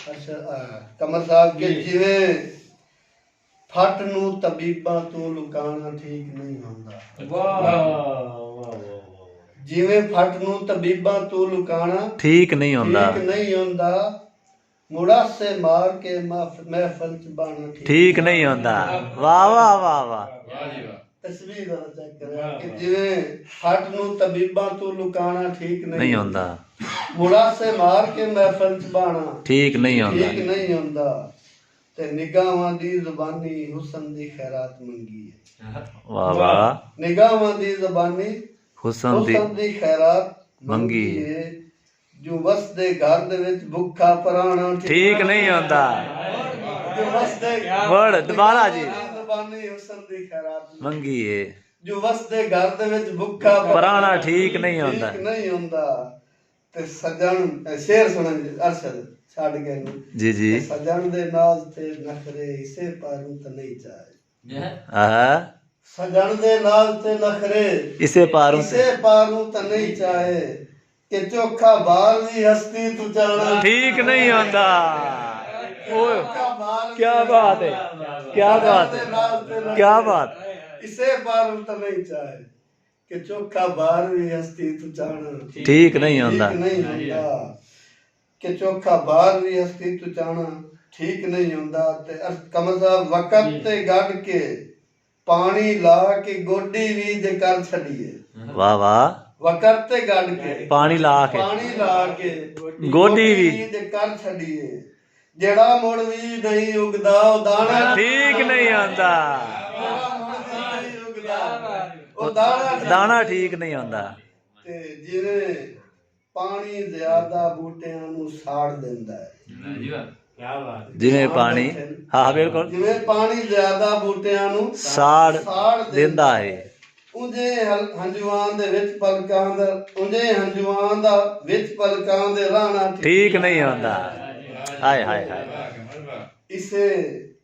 अच्छा कमर साहब के जिवें फट नूं तबीबां तों लुकाना ठीक नहीं होंदा। वाह जिवें फट नूं तबीबां तों लुकाना ठीक नहीं होंदा। मुड़ासे मार के महफल च बाना ठीक नहीं होंदा। वाह वाह वाह वाह तस्वीर चेक करें कि जिवें फट नूं तबीबां तों लुकाना ठीक नहीं होंदा। मुड़ासे मार के महफल च बाना ठीक नहीं होंदा। ते निगाहां दी ज़बानी हुस्न दी खैरात मंगी है। वाह वाह निगाहां दी ज़बानी हुस्न दी खैरात मंगी है। जो वसदे घर दे विच भुखा पराना ठीक नहीं होंदा। जो वसदे वर्ड दोबारा जी ज़बानी हुस्न दी खैरात मंगी है। जो वसदे घर दे विच भुखा पराना ठीक नहीं होंदा। ते सजन शेर सुनन अरशद छड़ के जी जी सजन दे नाज ते नखरे इसे पारू त नहीं चाहे। सजन दे नाज ते नखरे इसे पारू त नहीं चाहे। कि चोखा बाल दी हस्ती तू जाना ठीक नहीं होंदा। क्या बात है क्या बात है क्या बात। इसे पारू त नहीं चाहे कि चोखा बाल दी हस्ती तू जाना ठीक नहीं होंदा। कि चोखा बाहर भी हस्ती तू जाना ठीक नहीं होंदा। ते कमर साहब वक़्त ते गढ़ के पानी ला के गोडी भी जे कर छड़िए। वाह वाह वक़्त ते गढ़ के पानी ला के गोडी भी जे कर छड़िए। जेड़ा मुड़ भी नहीं उगदा ओ दाना ठीक नहीं होंदा। दाना ठीक नहीं होंदा। ते जिवें पानी ज्यादा बूटियां नूं साड़ देंदा है। जिवें पानी हाँ बिल्कुल जिवें पानी ज्यादा बूटियां नूं साड़ देंदा है। उंजे हंजुआं दे विच पलकां दे रहना ठीक नहीं होंदा। हाय हाय हाय इसे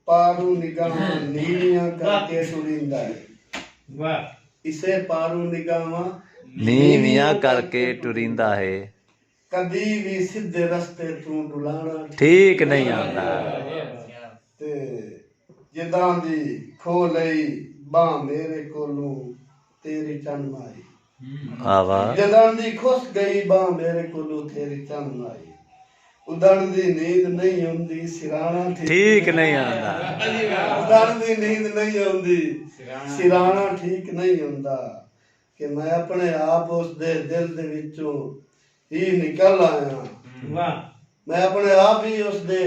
पारू निगाहां नीवियां करके टुरिंदा है। इसे पारू निगाहां नीवियां करके टुरिंदा है। कदी भी सीधे रस्ते तू डुलाना ठीक नहीं होंदा। ते जिदां दी खो लई बां मेरे कोलों तेरी चन माई। जिदां दी खुस गई बां मेरे कोलों तेरी चन माई। उदण दी नींद नहीं आउंदी सिराना ठीक नहीं होंदा। उदण दी नींद नहीं आउंदी सिराना ठीक नहीं होंदा। कि मैं अपने आप उस दे दिल दे विचों ही निकल आया। मैं अपने आप ही उस दे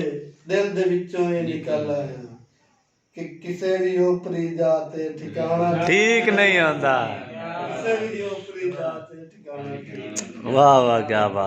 दिल दे विचों ही निकल आया। कि किसे भी ओपरी जाते ठिकाना ठीक नहीं होंदा। किसे भी ओपरी जाते ठिकाना। वाह वाह क्या बात।